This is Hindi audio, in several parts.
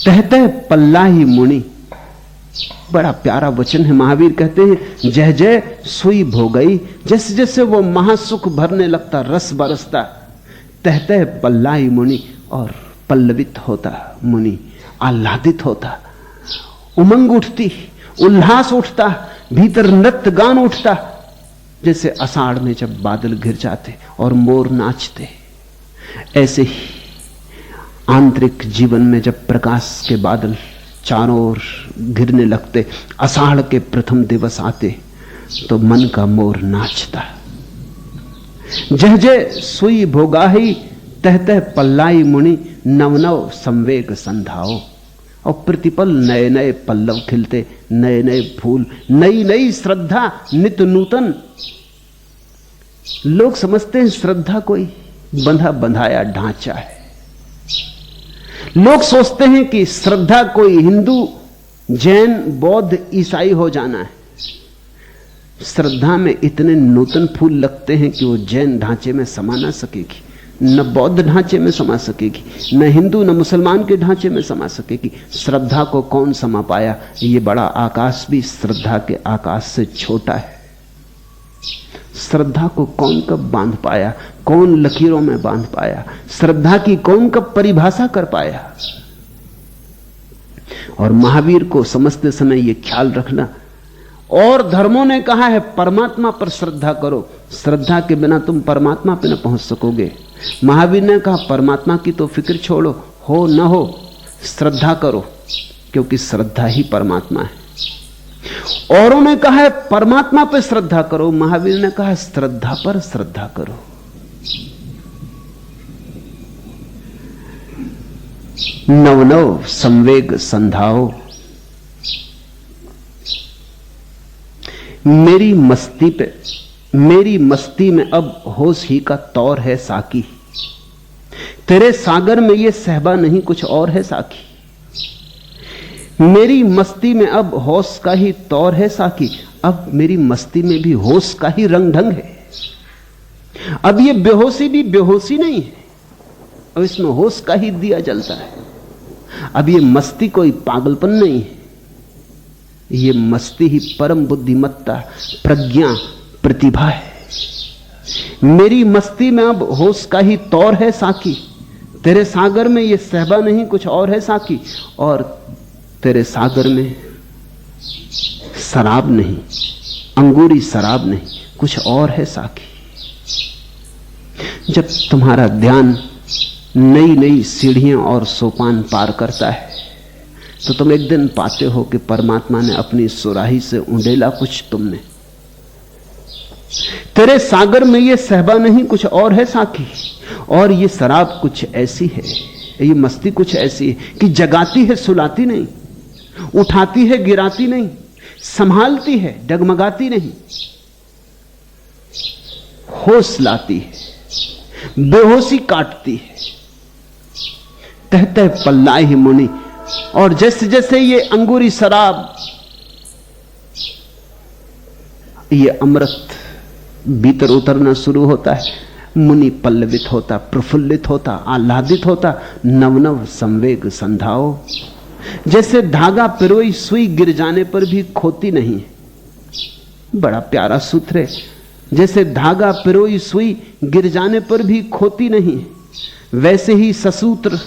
तहतः पल्लाही मुनि, बड़ा प्यारा वचन है। महावीर कहते हैं जय जय सुई भोगई, जैसे जैसे वो महासुख भरने लगता, रस बरसता, तहतः पल्लाही मुनि, और पल्लवित होता मुनि, आह्लादित होता, उमंग उठती, उल्लास उठता, भीतर नृत्य गान उठता, जैसे आषाढ़ में जब बादल घिर जाते और मोर नाचते। ऐसे ही आंतरिक जीवन में जब प्रकाश के बादल चारों ओर घिरने लगते, आषाढ़ के प्रथम दिवस आते, तो मन का मोर नाचता। जय जय सुई भोगाही, तहतः पल्लाई मुनि, नव नव संवेग संधाओ। और प्रतिपल नए नए पल्लव खिलते, नए नए फूल, नई नई श्रद्धा, नित नूतन। लोग समझते हैं श्रद्धा कोई बंधा बंधाया ढांचा है। लोग सोचते हैं कि श्रद्धा कोई हिंदू, जैन, बौद्ध, ईसाई हो जाना है। श्रद्धा में इतने नूतन फूल लगते हैं कि वो जैन ढांचे में समा ना सकेगी, न बौद्ध ढांचे में समा सकेगी, न हिंदू न मुसलमान के ढांचे में समा सकेगी। श्रद्धा को कौन समा पाया? ये बड़ा आकाश भी श्रद्धा के आकाश से छोटा है। श्रद्धा को कौन कब बांध पाया? कौन लकीरों में बांध पाया? श्रद्धा की कौन कब परिभाषा कर पाया? और महावीर को समझते समय यह ख्याल रखना, और धर्मों ने कहा है परमात्मा पर श्रद्धा करो, श्रद्धा के बिना तुम परमात्मा पे न पहुंच सकोगे। महावीर ने कहा परमात्मा की तो फिक्र छोड़ो, हो न हो श्रद्धा करो, क्योंकि श्रद्धा ही परमात्मा है। औरों ने कहा है परमात्मा पर श्रद्धा करो, महावीर ने कहा श्रद्धा पर श्रद्धा करो। नव नव संवेग संधाओ। मेरी मस्ती में अब होश ही का तौर है साकी, तेरे सागर में ये सहबा नहीं कुछ और है साकी। मेरी मस्ती में अब होश का ही तौर है साकी, अब मेरी मस्ती में भी होश का ही रंग ढंग है। अब ये बेहोशी भी बेहोशी नहीं है, अब इसमें होश का ही दिया जलता है। अब ये मस्ती कोई पागलपन नहीं है, ये मस्ती ही परम बुद्धिमत्ता, प्रज्ञा, प्रतिभा है। मेरी मस्ती में अब होश का ही तौर है साकी, तेरे सागर में ये सहबा नहीं कुछ और है साकी। और तेरे सागर में शराब नहीं, अंगूरी शराब नहीं, कुछ और है साकी। जब तुम्हारा ध्यान नई नई सीढ़ियां और सोपान पार करता है, तो तुम एक दिन पाते हो कि परमात्मा ने अपनी सुराही से उंडेला कुछ तुमने। तेरे सागर में ये सहबा नहीं कुछ और है साकी, और ये शराब कुछ ऐसी है, ये मस्ती कुछ ऐसी है कि जगाती है सुलाती नहीं, उठाती है गिराती नहीं, संभालती है डगमगाती नहीं, होश लाती है, बेहोशी काटती है। तहतः पल्लाई मुनि। और जैसे जैसे ये अंगूरी शराब, ये अमृत भीतर उतरना शुरू होता है, मुनि पल्लवित होता, प्रफुल्लित होता, आह्लादित होता। नव नव संवेग संधाओ। जैसे धागा पिरोई सुई गिर जाने पर भी खोती नहीं है, बड़ा प्यारा सूत्र है। जैसे धागा पिरोई सुई गिर जाने पर भी खोती नहीं है, वैसे ही ससूत्र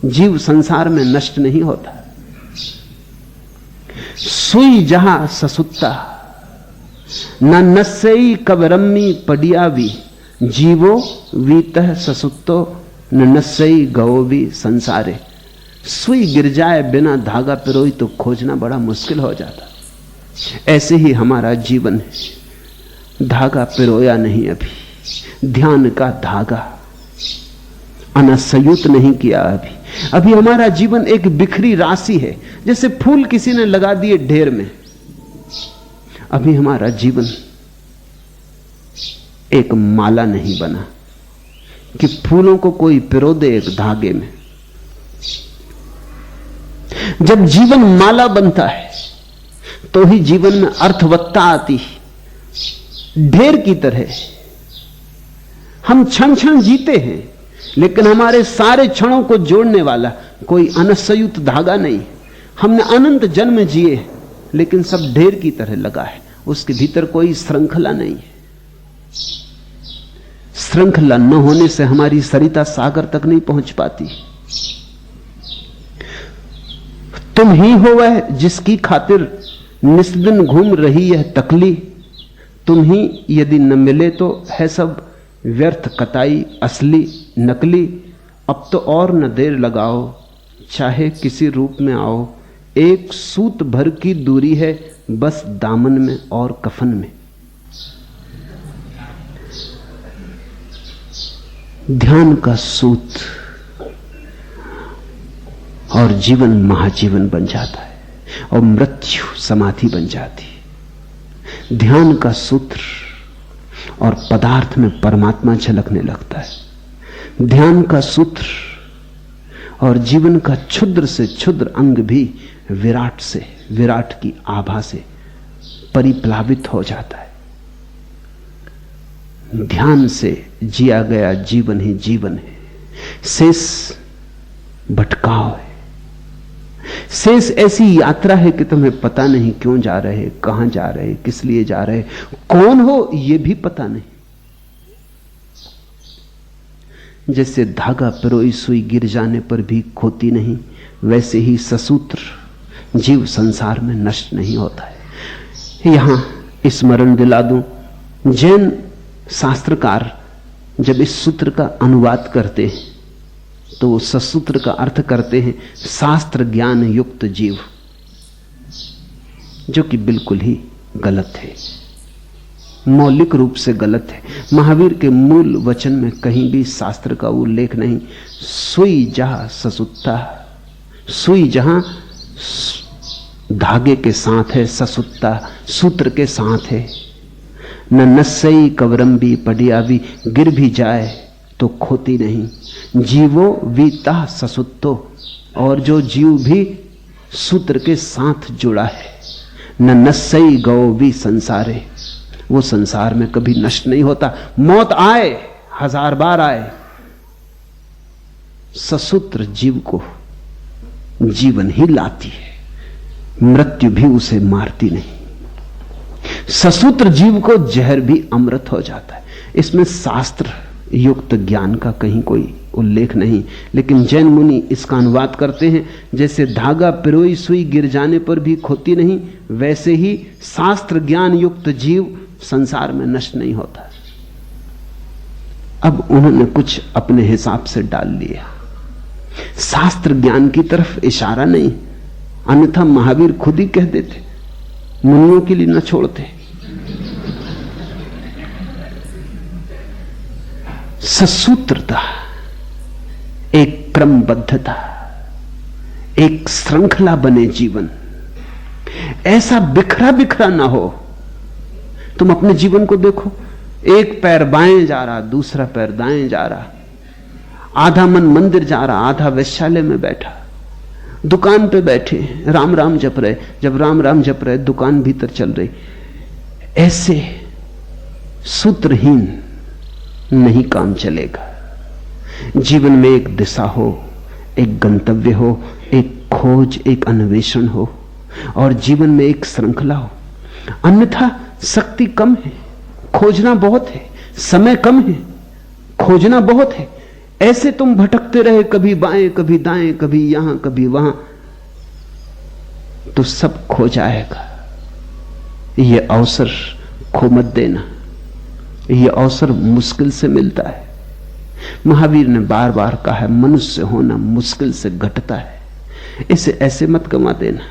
जीव संसार में नष्ट नहीं होता। सुई जहां ससुत्ता, न नस्सई कवरम्मी पडियावी, जीवो वीतः ससुत्तो न नस्सई गवोवी संसारे। सुई गिर जाए बिना धागा पिरोई तो खोजना बड़ा मुश्किल हो जाता। ऐसे ही हमारा जीवन है, धागा पिरोया नहीं, अभी ध्यान का धागा अनसयुत नहीं किया। अभी हमारा जीवन एक बिखरी राशि है, जैसे फूल किसी ने लगा दिए ढेर में। अभी हमारा जीवन एक माला नहीं बना कि फूलों को कोई पिरो दे एक धागे में। जब जीवन माला बनता है तो ही जीवन में अर्थवत्ता आती है। ढेर की तरह हम क्षण क्षण जीते हैं, लेकिन हमारे सारे क्षणों को जोड़ने वाला, कोई अनसयुक्त धागा नहीं। हमने अनंत जन्म जिए लेकिन सब ढेर की तरह लगा है, उसके भीतर कोई श्रृंखला नहीं है। श्रृंखला न होने से हमारी सरिता सागर तक नहीं पहुंच पाती। तुम ही हो वह जिसकी खातिर निस्दिन घूम रही यह तकली, तुम ही यदि न मिले तो है सब व्यर्थ कताई असली नकली। अब तो और न देर लगाओ, चाहे किसी रूप में आओ, एक सूत भर की दूरी है बस दामन में और कफन में। ध्यान का सूत और जीवन महाजीवन बन जाता है और मृत्यु समाधि बन जाती है। ध्यान का सूत्र और पदार्थ में परमात्मा झलकने लगता है। ध्यान का सूत्र और जीवन का क्षुद्र से क्षुद्र अंग भी विराट से, विराट की आभा से परिप्लावित हो जाता है। ध्यान से जिया गया जीवन ही जीवन है, शेष भटकाव है। शेष ऐसी यात्रा है कि तुम्हें पता नहीं क्यों जा रहे, कहां जा रहे, किस लिए जा रहे, कौन हो यह भी पता नहीं। जैसे धागा पिरोई सुई गिर जाने पर भी खोती नहीं, वैसे ही ससूत्र जीव संसार में नष्ट नहीं होता है। यहां स्मरण दिला दूं, जैन शास्त्रकार जब इस सूत्र का अनुवाद करते हैं तो वो ससूत्र का अर्थ करते हैं शास्त्र ज्ञान युक्त जीव, जो कि बिल्कुल ही गलत है, मौलिक रूप से गलत है। महावीर के मूल वचन में कहीं भी शास्त्र का उल्लेख नहीं। सुई जहां ससुत्ता, सुई जहां धागे के साथ है, ससुत्ता सूत्र के साथ है। न नस्सई कवरंबी पडियावी, गिर भी जाए तो खोती नहीं। जीवो वीता ससुत्तो, और जो जीव भी सूत्र के साथ जुड़ा है। न नस्सई गौ भी संसारे, वो संसार में कभी नष्ट नहीं होता। मौत आए 1000 बार आए, ससूत्र जीव को जीवन ही लाती है, मृत्यु भी उसे मारती नहीं। ससूत्र जीव को जहर भी अमृत हो जाता है। इसमें शास्त्र युक्त ज्ञान का कहीं कोई उल्लेख नहीं, लेकिन जैन मुनि इसका अनुवाद करते हैं, जैसे धागा पिरोई सुई गिर जाने पर भी खोती नहीं, वैसे ही शास्त्र ज्ञान युक्त जीव संसार में नष्ट नहीं होता। अब उन्होंने कुछ अपने हिसाब से डाल लिया, शास्त्र ज्ञान की तरफ इशारा नहीं, अन्यथा महावीर खुद ही कह देते, मुनियों के लिए न छोड़ते। ससूत्रता, एक क्रमबद्धता, एक श्रृंखला बने जीवन, ऐसा बिखरा बिखरा ना हो। तुम अपने जीवन को देखो, एक पैर बाएं जा रहा, दूसरा पैर दाएं जा रहा, आधा मन मंदिर जा रहा, आधा वैश्यालय में बैठा, दुकान पे बैठे राम राम जप रहे, जब राम राम जप रहे दुकान भीतर चल रही। ऐसे सूत्रहीन नहीं काम चलेगा। जीवन में एक दिशा हो, एक गंतव्य हो, एक खोज, एक अन्वेषण हो, और जीवन में एक श्रृंखला हो। अन्यथा शक्ति कम है, खोजना बहुत है, समय कम है, खोजना बहुत है। ऐसे तुम भटकते रहे, कभी बाएं कभी दाएं, कभी यहां कभी वहां, तो सब खो जाएगा। यह अवसर खो मत देना, यह अवसर मुश्किल से मिलता है। महावीर ने बार बार कहा है, मनुष्य होना मुश्किल से घटता है, इसे ऐसे मत गंवा देना।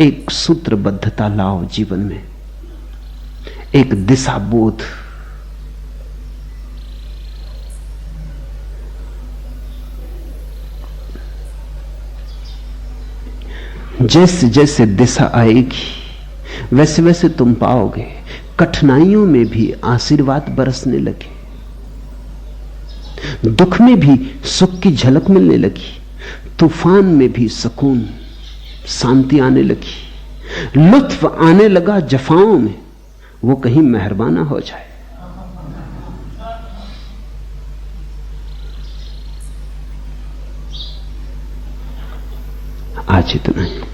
एक सूत्रबद्धता लाओ जीवन में, एक दिशा बोध। जैसे जैसे दिशा आएगी वैसे वैसे तुम पाओगे कठिनाइयों में भी आशीर्वाद बरसने लगे, दुख में भी सुख की झलक मिलने लगी, तूफान में भी सुकून शांति आने लगी, लुत्फ आने लगा जफाओं में, वो कहीं मेहरबाना हो जाए। आज इतना ही।